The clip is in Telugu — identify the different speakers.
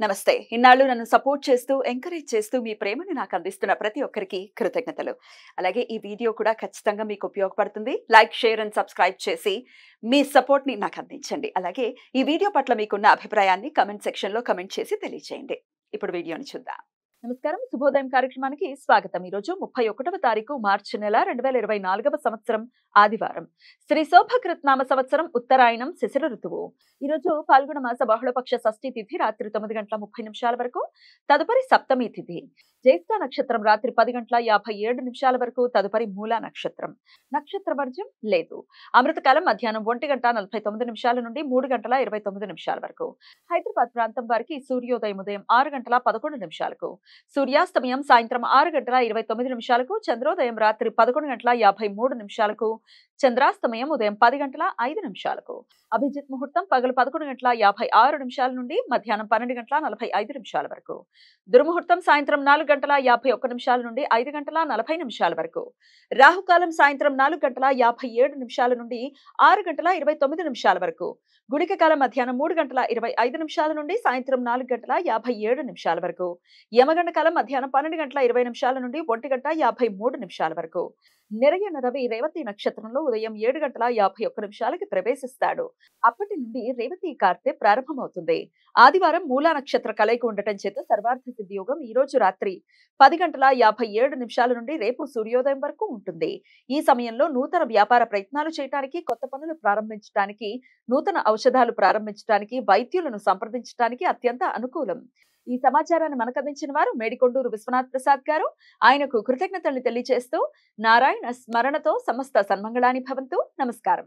Speaker 1: నమస్తే. ఇన్నాళ్ళు నన్ను సపోర్ట్ చేస్తూ, ఎంకరేజ్ చేస్తూ మీ ప్రేమను నాకు అందిస్తున్న ప్రతి ఒక్కరికి కృతజ్ఞతలు. అలాగే ఈ వీడియో కూడా ఖచ్చితంగా మీకు ఉపయోగపడుతుంది. లైక్, షేర్ అండ్ సబ్స్క్రైబ్ చేసి మీ సపోర్ట్‌ని నాకు అందించండి. అలాగే ఈ వీడియో పట్ల మీకున్న అభిప్రాయాన్ని కామెంట్ సెక్షన్‌లో కామెంట్ చేసి తెలియజేయండి. ఇప్పుడు వీడియోని చూద్దాం. నమస్కారం. శుభోదయం కార్యక్రమానికి స్వాగతం. ఈరోజు 31వ తారీఖు మార్చి నెల 2024వ సంవత్సరం ఆదివారం. శ్రీ శోభకృత్ నామ సంవత్సరం ఉత్తరాయణం శిశిర ఋతువు. ఈరోజు పాల్గొన మాస బహుళపక్ష షష్ఠి తిథి రాత్రి 9:30 వరకు, తదుపరి సప్తమి తిథి. జ్యేష్ఠ నక్షత్రం రాత్రి 10:57 వరకు, తదుపరి మూలా నక్షత్రం. నక్షత్ర వర్జం లేదు. అమృతకాలం మధ్యాహ్నం 1:49 నుండి 3:29 వరకు. హైదరాబాద్ ప్రాంతం వారికి సూర్యోదయం ఉదయం 6:11 సూర్యాస్తమయం సాయంత్రం 6:29 చంద్రోదయం రాత్రి 11:53 చంద్రాస్తమయం ఉదయం 10:05 అభిజిత్ ముహూర్తం పగలు 11:56 నుండి మధ్యాహ్నం 12:45 వరకు. దుర్ముహూర్తం సాయంత్రం 4:51 నుండి 5:40 వరకు. రాహుకాలం సాయంత్రం 4:57 నుండి 6:29 వరకు. గుళిక కాలం మధ్యాహ్నం 3:25 నుండి సాయంత్రం 4:57 వరకు. యమగండ కాలం మధ్యాహ్నం 12:20 నుండి 1:53 వరకు. నిరయన రవి రేవతి నక్షత్రంలో ఉదయం 7:51 ప్రవేశిస్తాడు. అప్పటి నుండి రేవతి కార్తె ప్రారంభమవుతుంది. ఆదివారం మూలా నక్షత్ర కలయిక ఉండటం చేత సర్వార్థ సిద్ధి యోగం ఈ రోజు రాత్రి 10:57 నుండి రేపు సూర్యోదయం వరకు ఉంటుంది. ఈ సమయంలో నూతన వ్యాపార ప్రయత్నాలు చేయడానికి, కొత్త పనులు ప్రారంభించడానికి, నూతన ఔషధాలు ప్రారంభించడానికి, వైద్యులను సంప్రదించడానికి అత్యంత అనుకూలం. ఈ సమాచారాన్ని మనకు అందించిన వారు మేడికొండూరు విశ్వనాథ్ ప్రసాద్ గారు. ఆయనకు కృతజ్ఞతలు తెలియజేస్తూ నారాయణ స్మరణతో సమస్త సన్మంగళాని భవంతు. నమస్కారం.